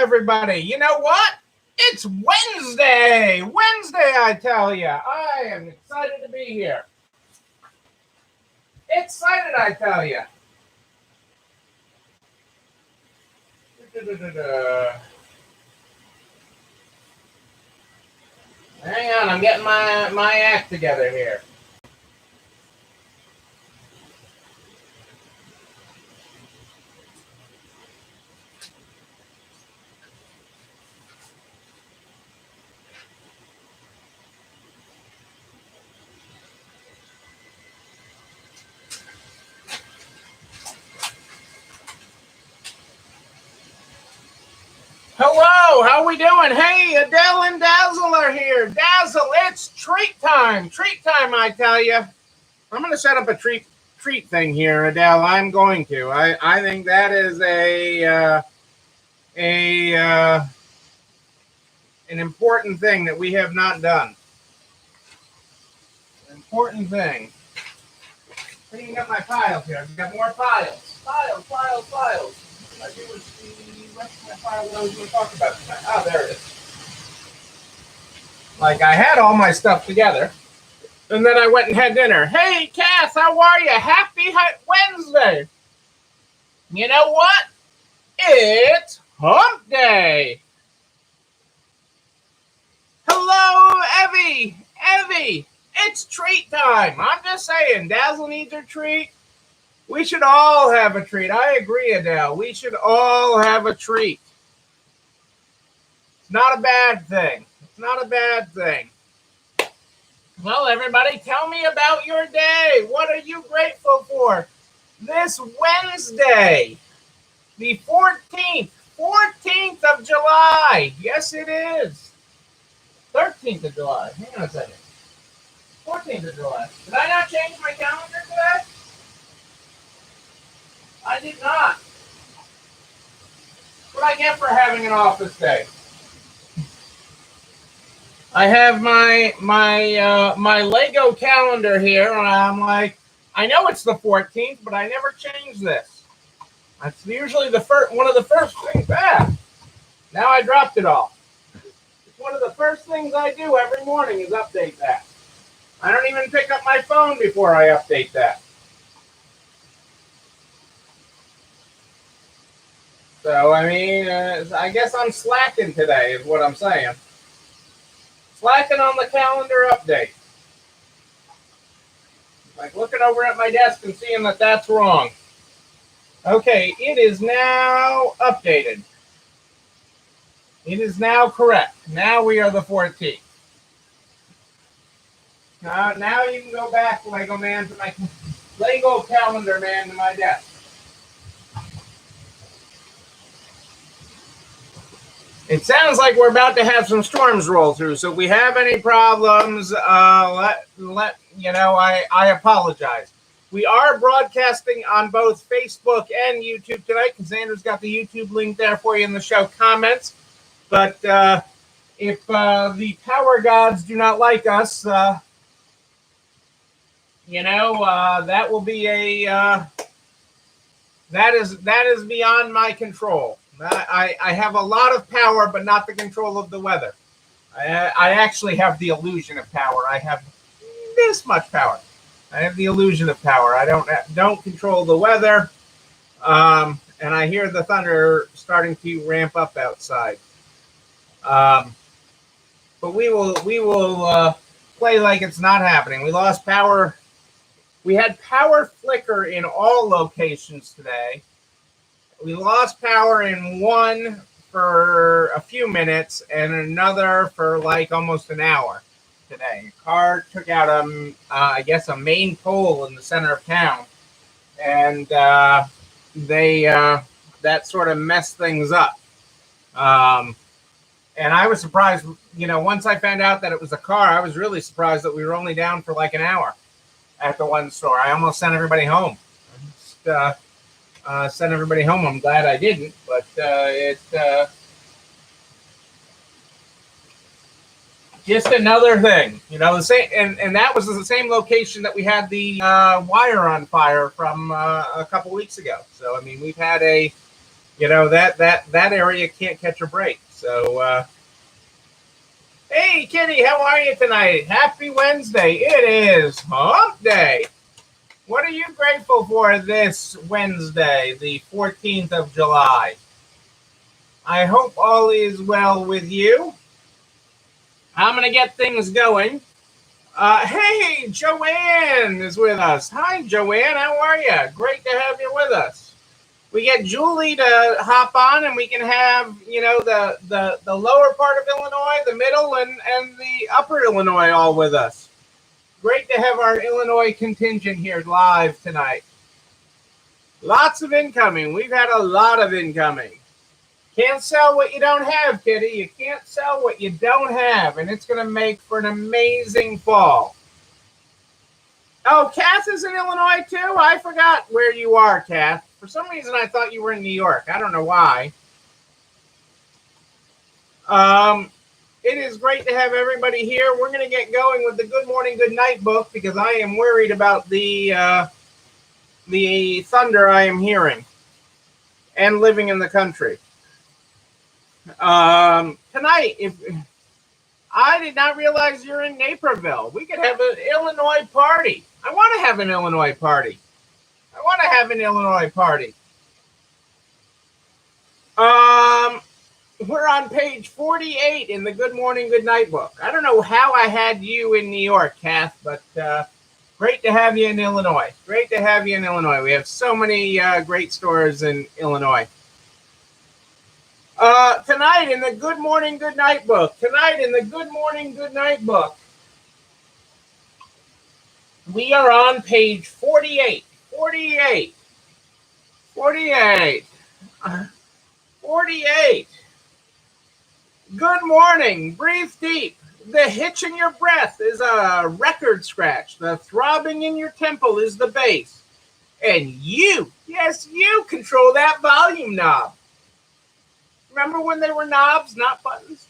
everybody. You know what? It's Wednesday. Wednesday, I tell you. I am excited to be here. Excited, I tell you. Hang on, I'm getting my act together here. Hello, how we doing? Hey, Adele and Dazzle are here. Dazzle, it's treat time. Treat time, I tell you. I'm going to set up a treat thing here, Adele. I'm going to. I think that is an important thing that we have not done. An important thing. Cleaning up my piles here. I've got more piles. Piles. I do with the rest of my file that I was going to talk about tonight. Oh, there it is. Like, I had all my stuff together, and then I went and had dinner. Hey, Cass, how are you? Happy Wednesday. You know what? It's Hump Day. Hello, Evie. Evie, it's treat time. I'm just saying, Dazzle needs her treat. We should all have a treat. I agree, Adele. We should all have a treat. It's not a bad thing. It's not a bad thing. Well, everybody, tell me about your day. What are you grateful for this Wednesday, the 14th of July? Yes, it is. 13th of July. Hang on a second. 14th of July. Did I not change my calendar today? I did not. What I get for having an office day? I have my Lego calendar here, and I'm like, I know it's the 14th, but I never change this. That's usually one of the first things. Now I dropped it all. It's one of the first things I do every morning is update that. I don't even pick up my phone before I update that. So, I mean, I guess I'm slacking today is what I'm saying. Slacking on the calendar update. Like looking over at my desk and seeing that that's wrong. Okay, it is now updated. It is now correct. Now we are the 14th. Now you can go back, Lego man, to my Lego calendar man to my desk. It sounds like we're about to have some storms roll through. So if we have any problems, let you know. I apologize. We are broadcasting on both Facebook and YouTube tonight. Cassandra's got the YouTube link there for you in the show comments. But if the power gods do not like us, that will be that is beyond my control. I have a lot of power, but not the control of the weather. I actually have the illusion of power. I have this much power. I have the illusion of power. I don't control the weather, and I hear the thunder starting to ramp up outside. But we will play like it's not happening. We lost power. We had power flicker in all locations today. We lost power in one for a few minutes and another for like almost an hour today. A car took out a main pole in the center of town, and that sort of messed things up. And I was surprised, once I found out that it was a car, I was really surprised that we were only down for like an hour at the one store. I almost sent everybody home. Sent everybody home. I'm glad I didn't, but just another thing, the same, and that was the same location that we had the wire on fire from a couple weeks ago. So I mean, we've had a that area can't catch a break. So, hey, Kitty, how are you tonight? Happy Wednesday. It is Hump Day. What are you grateful for this Wednesday, the 14th of July? I hope all is well with you. I'm going to get things going. Hey, Joanne is with us. Hi, Joanne. How are you? Great to have you with us. We get Julie to hop on, and we can have the lower part of Illinois, the middle, and the upper Illinois all with us. Great to have our Illinois contingent here live tonight. Lots of incoming. We've had a lot of incoming. Can't sell what you don't have, Kitty. You can't sell what you don't have, and it's going to make for an amazing fall. Oh, Kath is in Illinois too? I forgot where you are, Kath. For some reason, I thought you were in New York. I don't know why. It is great to have everybody here. We're going to get going with the Good Morning, Good Night book because I am worried about the thunder I am hearing and living in the country. Tonight, if I did not realize you're in Naperville, we could have an Illinois party. I want to have an Illinois party. We're on page 48 in the Good Morning, Good Night book. I don't know how I had you in New York, Kath, but great to have you in Illinois. We have so many great stores in Illinois. Tonight in the Good Morning, Good Night book. We are on page 48. 48. Good morning. Breathe deep. The hitch in your breath is a record scratch. The throbbing in your temple is the bass. And you, yes, you control that volume knob. Remember when they were knobs, not buttons?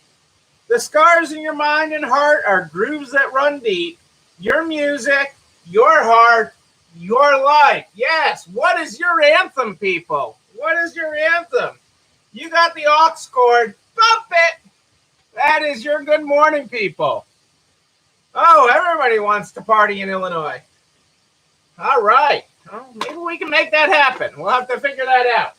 The scars in your mind and heart are grooves that run deep. Your music, your heart, your life. Yes, what is your anthem, people? What is your anthem? You got the aux cord. Bump it. That is your good morning, people. Oh, everybody wants to party in Illinois. All right. Well, maybe we can make that happen. We'll have to figure that out.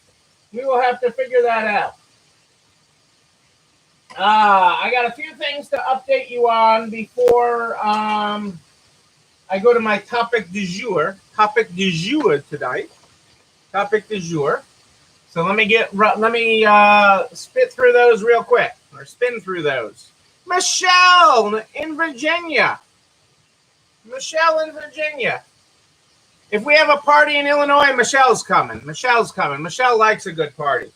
I got a few things to update you on before I go to my topic du jour. Tonight. So let me spin through those real quick. Michelle in Virginia. If we have a party in Illinois, Michelle's coming. Michelle likes a good party.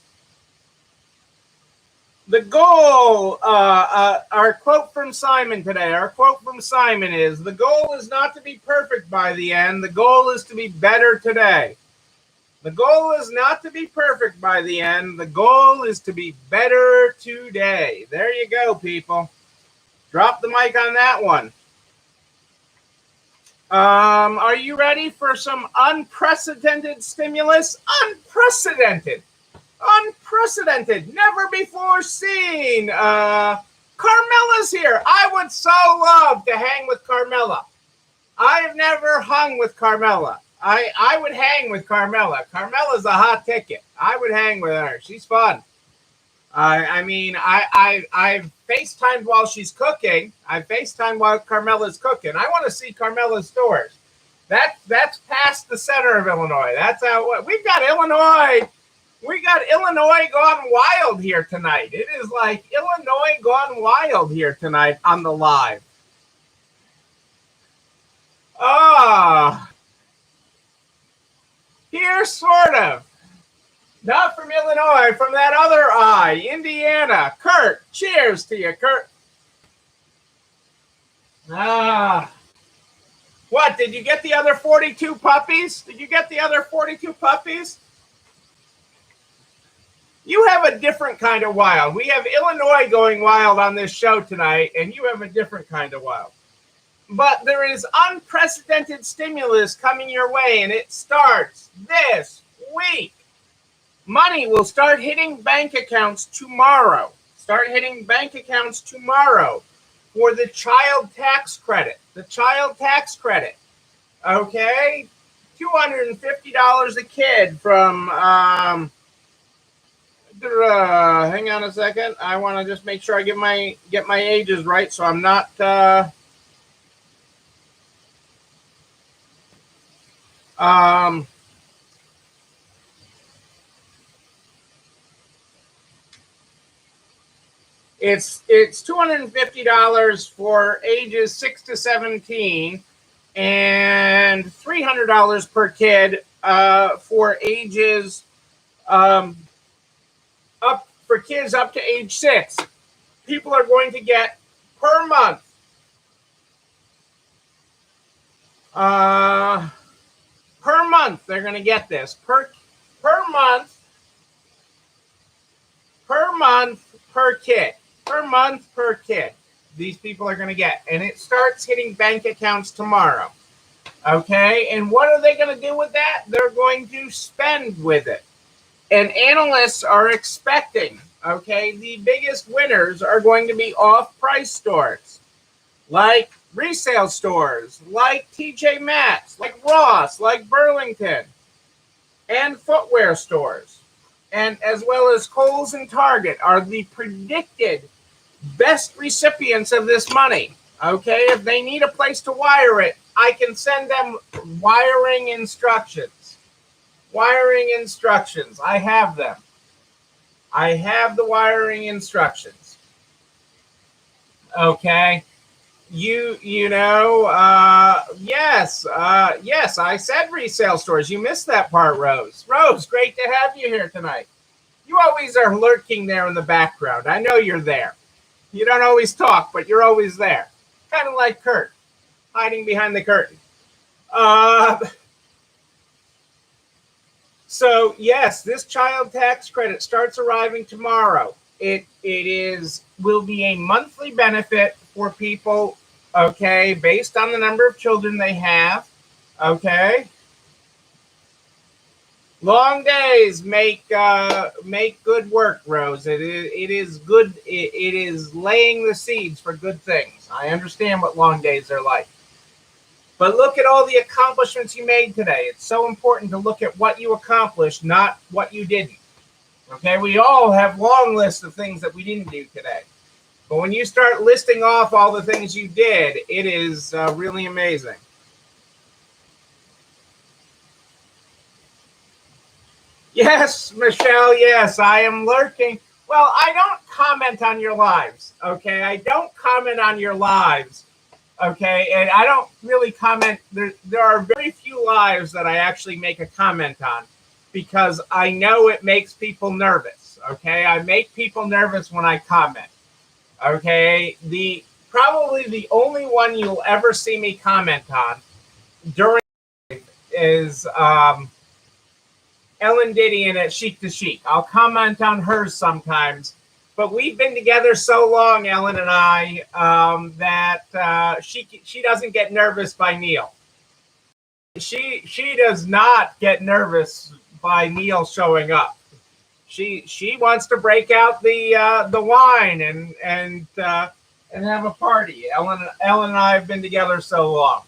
The goal, our quote from Simon today, is, the goal is not to be perfect by the end. The goal is to be better today. The goal is not to be perfect by the end. The goal is to be better today. There you go, people. Drop the mic on that one. Are you ready for some unprecedented stimulus? Unprecedented, never before seen. Carmela's here. I would so love to hang with Carmela. I have never hung with Carmela. I would hang with Carmela. Carmela's a hot ticket. I would hang with her. She's fun. I've FaceTimed while she's cooking. I've FaceTimed while Carmela's cooking. I want to see Carmela's stores. That's past the center of Illinois. That's how we've got Illinois. We got Illinois gone wild here tonight. It is like Illinois gone wild here tonight on the live. Here, sort of. Not from Illinois, from that other eye, Indiana. Kurt, cheers to you, Kurt. What, did you get the other 42 puppies? You have a different kind of wild. We have Illinois going wild on this show tonight, and you have a different kind of wild. But there is unprecedented stimulus coming your way, and it starts this week. Money will start hitting bank accounts tomorrow. Start hitting bank accounts tomorrow for the child tax credit. The child tax credit. Okay? $250 a kid from hang on a second. I want to just make sure I get my ages right so I'm not it's $250 for ages 6 to 17 and $300 per kid for ages up for kids up to age 6. People are going to get per month they're going to get this per month per kid. These people are going to get, and it starts hitting bank accounts tomorrow. Okay, and what are they going to do with that? They're going to spend with it. And analysts are expecting, okay, the biggest winners are going to be off-price stores, like resale stores, like TJ Maxx, like Ross, like Burlington, and footwear stores, and as well as Kohl's and Target are the predicted best recipients of this money. Okay, if they need a place to wire it, I can send them wiring instructions. I have them. I have the wiring instructions. Okay. Yes, I said resale stores. You missed that part, Rose. Rose, great to have you here tonight. You always are lurking there in the background. I know you're there. You don't always talk, but you're always there. Kind of like Kurt, hiding behind the curtain. So yes, this child tax credit starts arriving tomorrow. It will be a monthly benefit for people, okay, based on the number of children they have, okay. Long days make good work, Rose. It is good. It is laying the seeds for good things. I understand what long days are like. But look at all the accomplishments you made today. It's so important to look at what you accomplished, not what you didn't. Okay, we all have long lists of things that we didn't do today. But when you start listing off all the things you did, it is really amazing. Yes, Michelle, yes, I am lurking. Well, I don't comment on your lives, okay? I don't comment on your lives, okay? And I don't really comment. There are very few lives that I actually make a comment on because I know it makes people nervous, okay? I make people nervous when I comment, okay? Probably the only one you'll ever see me comment on during is Ellen Didion at Chic to Chic. I'll comment on hers sometimes, but we've been together so long, Ellen and I, that she doesn't get nervous by Neil. She does not get nervous by Neil showing up. She wants to break out the wine and have a party. Ellen and I have been together so long,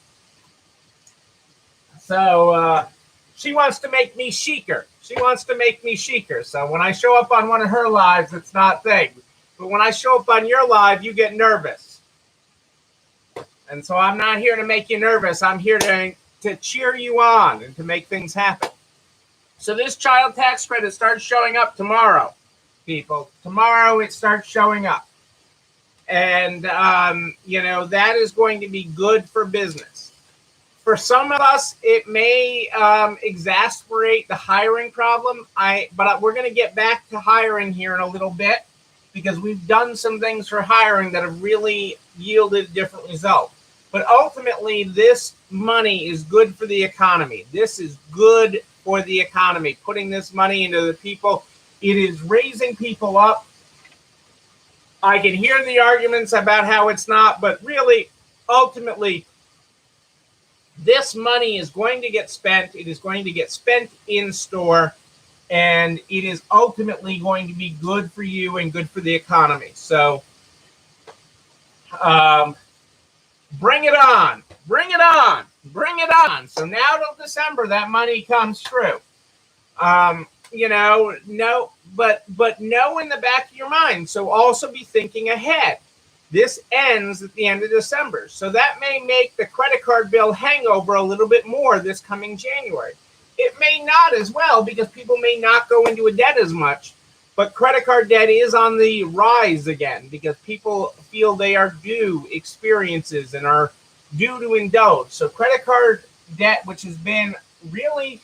so. She wants to make me chicer. So when I show up on one of her lives, it's not things. But when I show up on your live, you get nervous. And so I'm not here to make you nervous. I'm here to cheer you on and to make things happen. So this child tax credit starts showing up tomorrow, people. Tomorrow it starts showing up. And, that is going to be good for business. For some of us, it may exasperate the hiring problem. But we're going to get back to hiring here in a little bit because we've done some things for hiring that have really yielded a different result. But ultimately, this money is good for the economy. This is good for the economy, putting this money into the people. It is raising people up. I can hear the arguments about how it's not, but really, ultimately, this money is going to get spent. It is going to get spent in store, and it is ultimately going to be good for you and good for the economy. So bring it on, bring it on, bring it on. So now till December, that money comes through. But know in the back of your mind. So also be thinking ahead. This ends at the end of December. So that may make the credit card bill hangover a little bit more this coming January. It may not as well, because people may not go into a debt as much. But credit card debt is on the rise again, because people feel they are due experiences and are due to indulge. So credit card debt, which has been really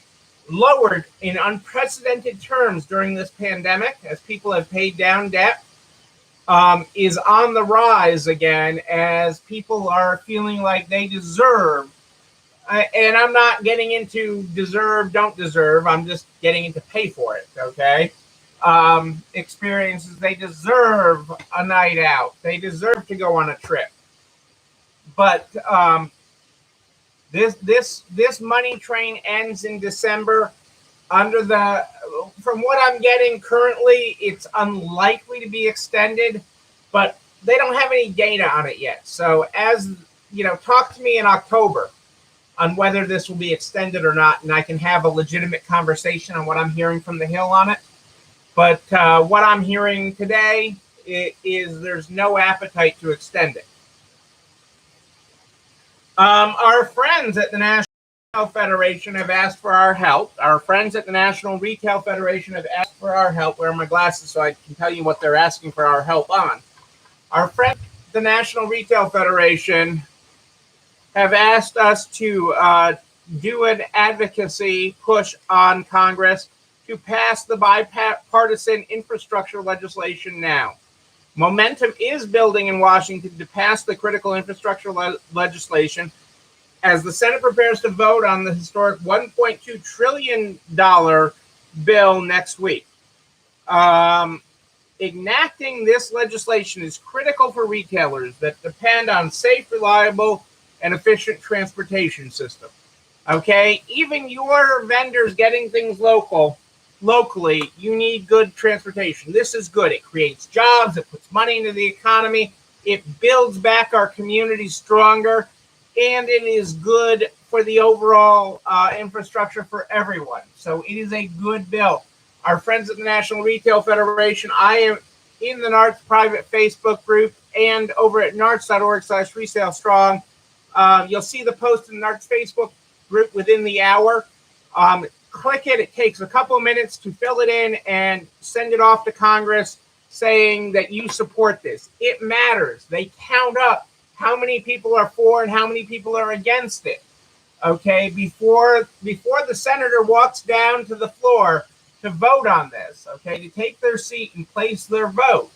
lowered in unprecedented terms during this pandemic, as people have paid down debt, is on the rise again, as people are feeling like they deserve. And I'm not getting into deserve, don't deserve. I'm just getting into pay for it, okay? Experiences. They deserve a night out. They deserve to go on a trip. But this money train ends in December. From what I'm getting currently, it's unlikely to be extended, but they don't have any data on it yet. So talk to me in October on whether this will be extended or not, and I can have a legitimate conversation on what I'm hearing from the Hill on it. But what I'm hearing today is there's no appetite to extend it. Our friends at the National Federation have asked for our help. Our friends at the National Retail Federation have asked for our help. Wear my glasses so I can tell you what they're asking for our help on. Our friends at the National Retail Federation have asked us to do an advocacy push on Congress to pass the bipartisan infrastructure legislation now. Momentum is building in Washington to pass the critical infrastructure legislation as the Senate prepares to vote on the historic $1.2 trillion bill next week. Enacting this legislation is critical for retailers that depend on safe, reliable, and efficient transportation system. Okay, even your vendors getting things locally, you need good transportation. This is good. It creates jobs. It puts money into the economy. It builds back our communities stronger, and it is good for the overall infrastructure for everyone. So it is a good bill. Our friends at the National Retail Federation, I am in the NARTS private Facebook group and over at narts.org/resalestrong. You'll see the post in the NARTS Facebook group within the hour. Click it. It takes a couple of minutes to fill it in and send it off to Congress saying that you support this. It matters. They count up how many people are for and how many people are against it. Okay, before the senator walks down to the floor to vote on this, okay, to take their seat and place their vote.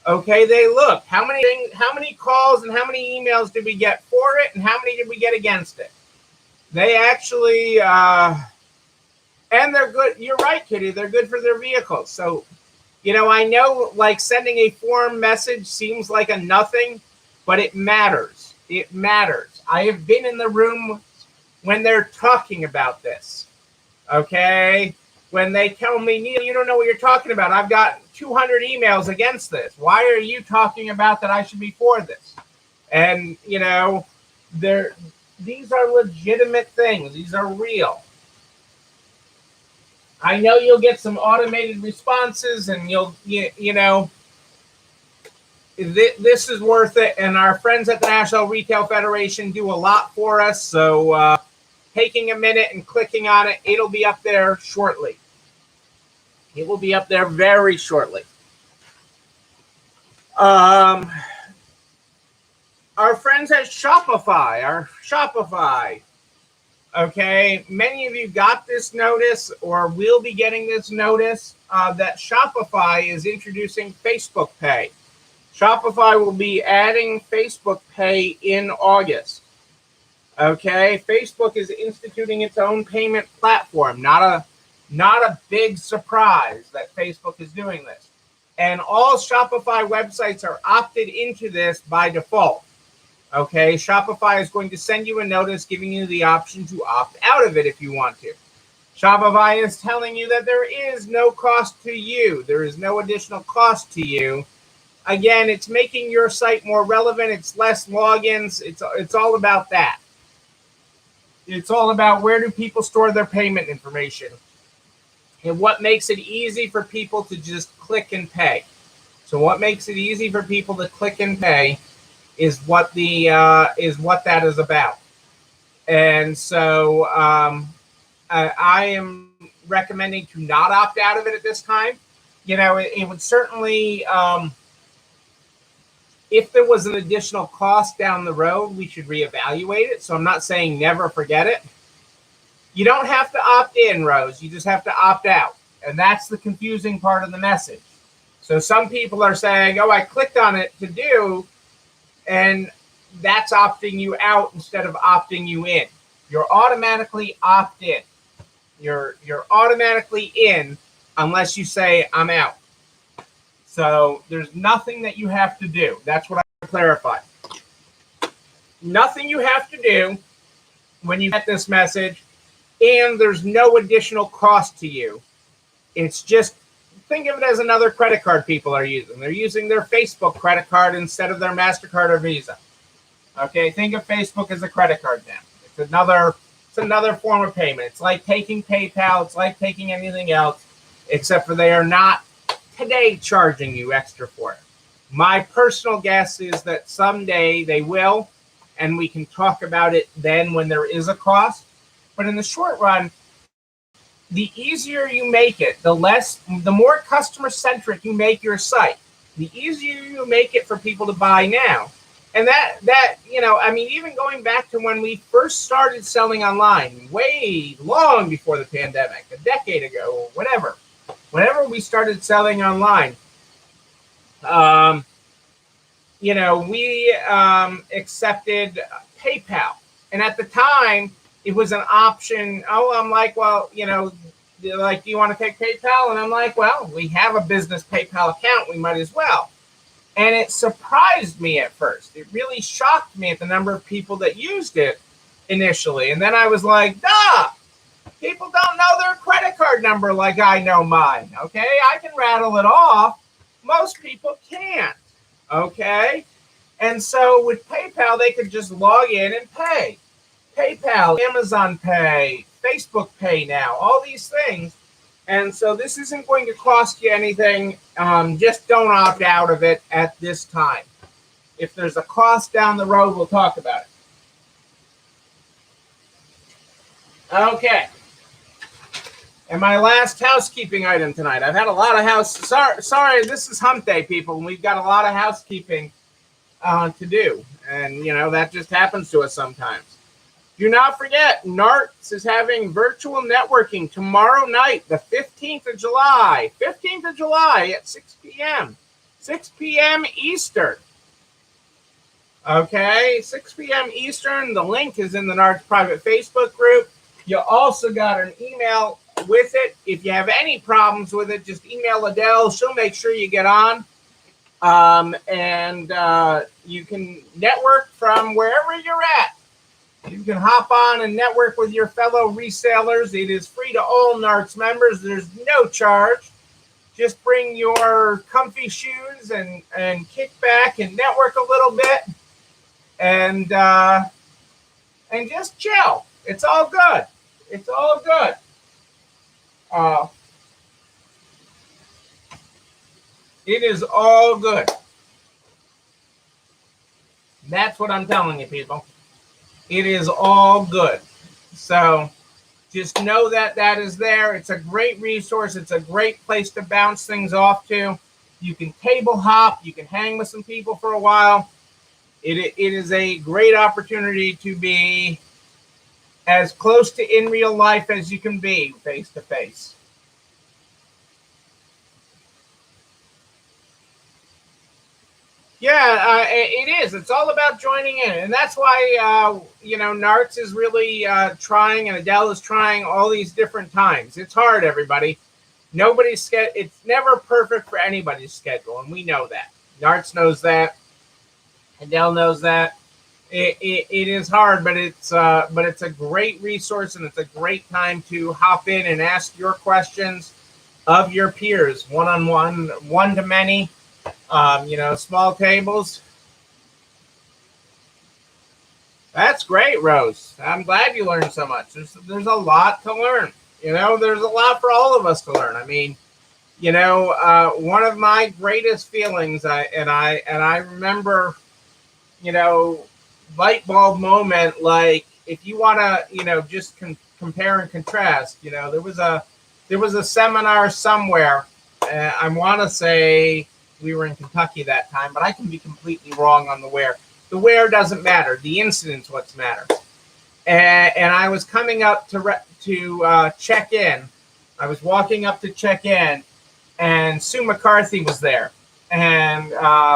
Okay, they look, how many calls and how many emails did we get for it and how many did we get against it? They actually and they're good. You're right, Kitty. They're good for their vehicles. So, I know like sending a form message seems like a nothing, but it matters. It matters. I have been in the room when they're talking about this. Okay? When they tell me, Neil, you don't know what you're talking about. I've got 200 emails against this. Why are you talking about that I should be for this? And, these are legitimate things. These are real. I know you'll get some automated responses and this is worth it. And our friends at the National Retail Federation do a lot for us. So taking a minute and clicking on it, it'll be up there shortly. It will be up there very shortly. Our friends at Shopify. Okay, many of you got this notice or will be getting this notice that Shopify is introducing Facebook Pay. Shopify will be adding Facebook Pay in August. Okay, Facebook is instituting its own payment platform. Not a big surprise that Facebook is doing this. And all Shopify websites are opted into this by default. Okay, Shopify is going to send you a notice giving you the option to opt out of it if you want to. Shopify is telling you that there is no cost to you. There is no additional cost to you. Again, it's making your site more relevant. It's less logins. It's all about that. It's all about where do people store their payment information and what makes it easy for people to just click and pay. So what makes it easy for people to click and pay is what that is about. And so I am recommending to not opt out of it at this time. It would certainly, if there was an additional cost down the road, we should reevaluate it. So I'm not saying never forget it. You don't have to opt in, Rose. You just have to opt out. And that's the confusing part of the message. So some people are saying, oh, I clicked on it to do, and that's opting you out instead of opting you in. You're automatically opt in. You're automatically in unless you say I'm out. So there's nothing that you have to do. That's what I clarify. Nothing you have to do when you get this message, and there's no additional cost to you. It's just, think of it as another credit card people are using. They're using their Facebook credit card instead of their MasterCard or Visa. Okay, think of Facebook as a credit card now. It's another form of payment. It's like taking PayPal. It's like taking anything else, except for they are not today charging you extra for it. My personal guess is that someday they will, and we can talk about it then when there is a cost. But in the short run, the easier you make it, the more customer-centric you make your site, the easier you make it for people to buy now. And even going back to when we first started selling online, way long before the pandemic, a decade ago, or whenever we started selling online, we accepted PayPal. And at the time, it was an option. Oh, I'm like, well, do you want to take PayPal? And I'm like, well, we have a business PayPal account. We might as well. And it surprised me at first. It really shocked me at the number of people that used it initially. And then I was like, duh, people don't know their credit card number like I know mine. Okay, I can rattle it off. Most people can't. Okay. And so with PayPal, they could just log in and pay. PayPal, Amazon Pay, Facebook Pay now, all these things. And so this isn't going to cost you anything. Just don't opt out of it at this time. If there's a cost down the road, we'll talk about it. Okay. And my last housekeeping item tonight. I've had a lot of Sorry, this is hump day, people, and we've got a lot of housekeeping to do. And, that just happens to us sometimes. Do not forget, NARTS is having virtual networking tomorrow night, the 15th of July. 15th of July at 6 p.m. 6 p.m. Eastern. Okay, 6 p.m. Eastern. The link is in the NARTS private Facebook group. You also got an email with it. If you have any problems with it, just email Adele. She'll make sure you get on. You can network from wherever you're at. You can hop on and network with your fellow resellers. It is free to all NARTS members. There's no charge. Just bring your comfy shoes and kick back and network a little bit and just chill. It's all good. It's all good. It is all good. That's what I'm telling you, people. It is all good. So just know that is there. It's a great resource. It's a great place to bounce things off to. You can table hop. You can hang with some people for a while. It is a great opportunity to be as close to in real life as you can be face to face. Yeah, it is. It's all about joining in. And that's why, NARTS is really trying, and Adele is trying all these different times. It's hard, everybody. It's never perfect for anybody's schedule, and we know that. NARTS knows that. Adele knows that. It is hard, but it's a great resource, and it's a great time to hop in and ask your questions of your peers, one on one, one to many. Small tables. That's great, Rose. I'm glad you learned so much. There's a lot to learn. There's a lot for all of us to learn. I mean, one of my greatest feelings, I remember, light bulb moment. Like, if you want to, just compare and contrast. There was a seminar somewhere. I want to say we were in Kentucky that time, but I can be completely wrong on the where. The where doesn't matter. The incident's what matters. And I was coming up to check in. I was walking up to check in, and Sue McCarthy was there, and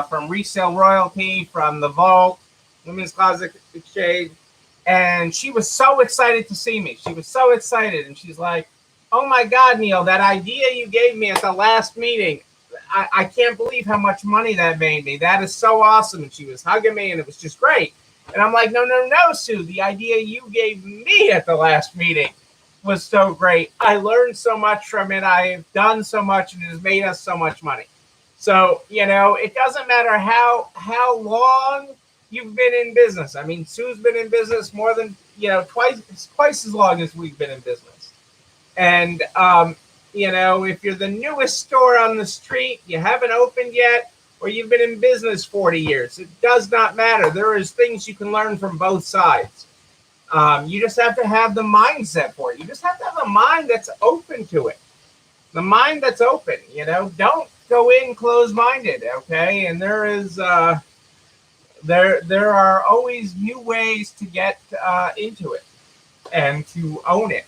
from Resale Royalty, from the Vault, Women's Closet Exchange, and she was so excited to see me. She was so excited, and she's like, "Oh my God, Neil, that idea you gave me at the last meeting, I can't believe how much money that made me. That is so awesome." And she was hugging me, and it was just great. And I'm like, no, Sue, the idea you gave me at the last meeting was so great. I learned so much from it. I've done so much, and it has made us so much money. So, it doesn't matter how long you've been in business. I mean, Sue's been in business more than, twice as long as we've been in business. And, if you're the newest store on the street, you haven't opened yet, or you've been in business 40 years, it does not matter. There is things you can learn from both sides. You just have to have the mindset for it. You just have to have a mind that's open to it. The mind that's open, don't go in closed-minded, okay? And there are always new ways to get into it and to own it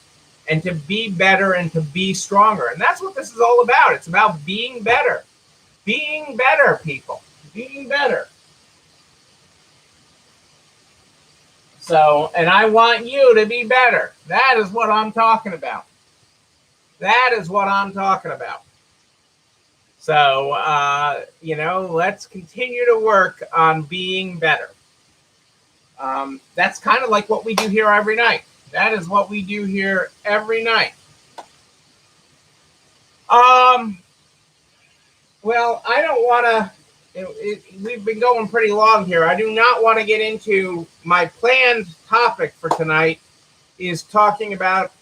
and to be better and to be stronger. And that's what this is all about. It's about being better. Being better, people. Being better. So, and I want you to be better. That is what I'm talking about. That is what I'm talking about. So, let's continue to work on being better. That's kind of like what we do here every night. That is what we do here every night. Well, I don't want to. We've been going pretty long here. I do not want to get into my planned topic for tonight. Is talking about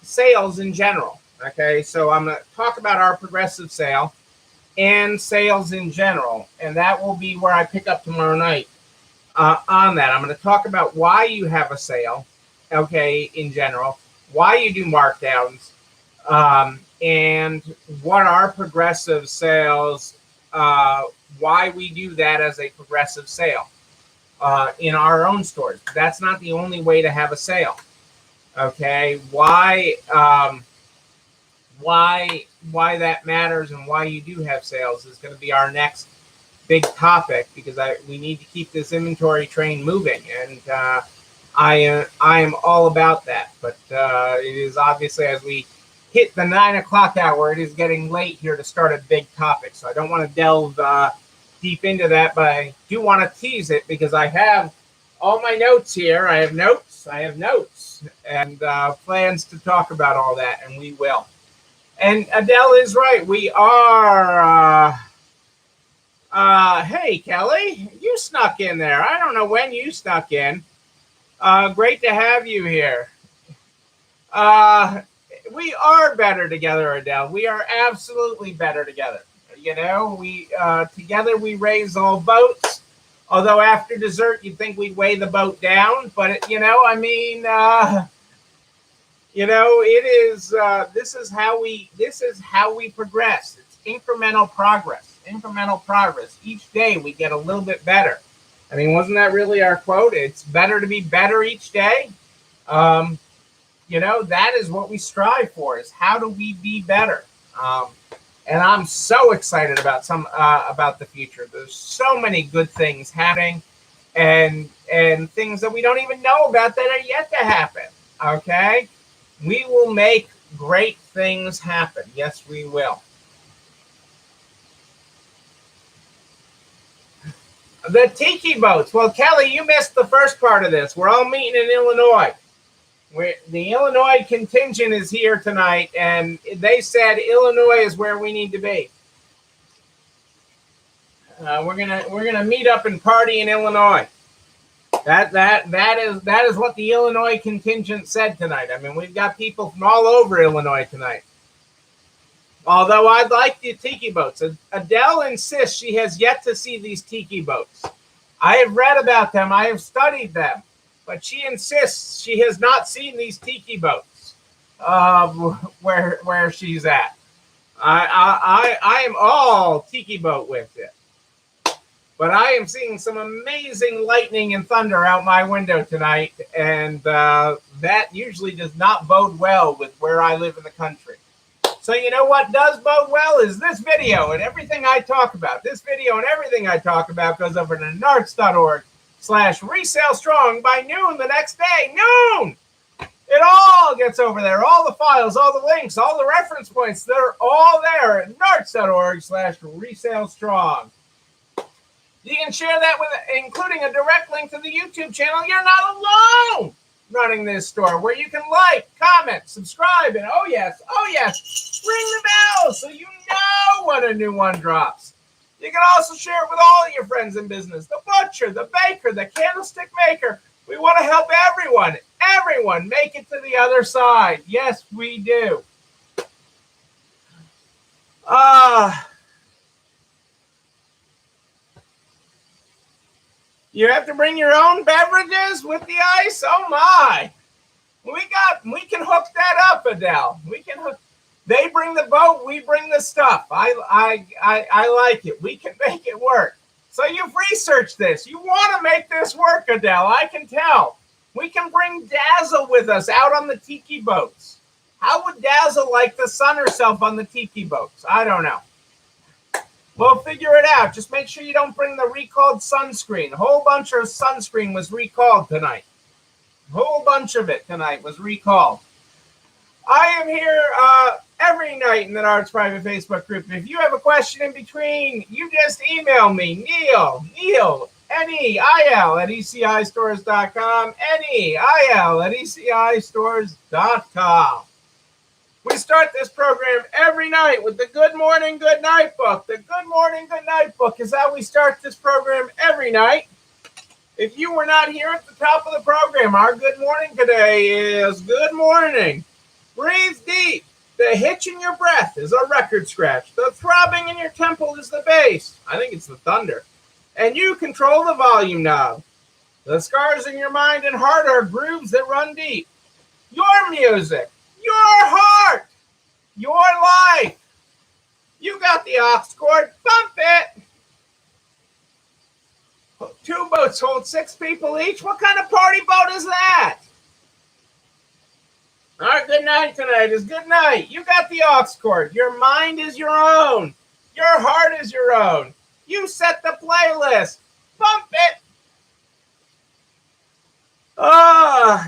sales in general. Okay, so I'm going to talk about our progressive sale and sales in general, and that will be where I pick up tomorrow night on that. I'm going to talk about why you have a sale, okay, in general, why you do markdowns, and what are progressive sales, why we do that as a progressive sale in our own stores. That's not the only way to have a sale. Okay, why that matters and why you do have sales is going to be our next big topic, because we need to keep this inventory train moving, and I am all about that. But it is obviously, as we hit the 9 o'clock hour, it is getting late here to start a big topic, so I don't want to delve deep into that, but I do want to tease it because I have all my notes here. I have notes, and plans to talk about all that, and we will. And Adele is right. We are. Hey, Kelly, you snuck in there. I don't know when you snuck in. Great to have you here. We are better together, Adele. We are absolutely better together. We together we raise all boats. Although after dessert, you'd think we'd weigh the boat down, but it is. This is how we progress. It's incremental progress. Each day we get a little bit better. I mean, wasn't that really our quote? It's better to be better each day. That is what we strive for. Is how do we be better? And I'm so excited about about the future. There's so many good things happening, and things that we don't even know about that are yet to happen. Okay, we will make great things happen. Yes, we will. The tiki boats. Well, Kelly, you missed the first part of this. We're all meeting in Illinois. The Illinois contingent is here tonight, and they said Illinois is where we need to be. We're gonna meet up and party in Illinois. That is what the Illinois contingent said tonight. I mean, we've got people from all over Illinois tonight. Although I'd like the tiki boats. Adele insists she has yet to see these tiki boats. I have read about them. I have studied them. But she insists she has not seen these tiki boats where she's at. I am all tiki boat with it. But I am seeing some amazing lightning and thunder out my window tonight, and that usually does not bode well with where I live in the country. So you know what does bode well is this video and everything I talk about. This video and everything I talk about goes over to nards.org/resale strong by noon the next day. Noon! It all gets over there. All the files, all the links, all the reference points, they're all there at nards.org/resale strong. You can share that with, including a direct link to the YouTube channel. You're not alone running this store, where you can like, comment, subscribe, and oh yes, ring the bell so you know when a new one drops. You can also share it with all your friends in business, the butcher, the baker, the candlestick maker. We want to help everyone make it to the other side. Yes, we do. You have to bring your own beverages with the ice? Oh my. We can hook that up, Adele. They bring the boat, we bring the stuff. I like it. We can make it work. So you've researched this. You want to make this work, Adele. I can tell. We can bring Dazzle with us out on the tiki boats. How would Dazzle like to sun herself on the tiki boats? I don't know. We'll figure it out. Just make sure you don't bring the recalled sunscreen. A whole bunch of sunscreen was recalled tonight. A whole bunch of it tonight was recalled. I am here every night in the Nards private Facebook group. If you have a question in between, you just email me, Neil, Neil, at ECIstores.com, Neil at ECIstores.com. We start this program every night with the Good Morning, Good Night book. The Good Morning, Good Night book is how we start this program every night. If you were not here at the top of the program, our good morning today is good morning. Breathe deep. The hitch in your breath is a record scratch. The throbbing in your temple is the bass. I think it's the thunder. And you control the volume knob. The scars in your mind and heart are grooves that run deep. Your music. Your heart, your life. You got the aux cord, bump it. 2 boats hold 6 people each. What kind of party boat is that? Our good night tonight is good night. You got the aux cord. Your mind is your own. Your heart is your own. You set the playlist. Bump it.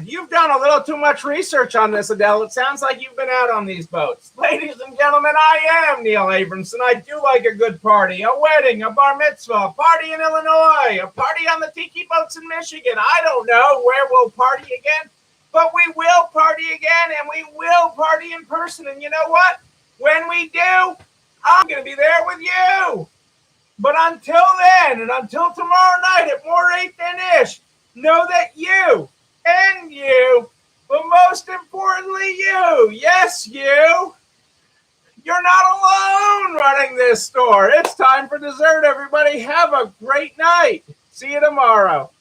You've done a little too much research on this, Adele. It sounds like you've been out on these boats. Ladies and gentlemen, I am Neil Abramson. I do like a good party, a wedding, a bar mitzvah, a party in Illinois, a party on the tiki boats in Michigan. I don't know where we'll party again, but we will party again, and we will party in person. And you know what? When we do, I'm going to be there with you. But until then, and until tomorrow night at more 8 than ish, know that you and you, but most importantly you, yes you, you're not alone running this store. It's time for dessert, everybody. Have a great night. See you tomorrow.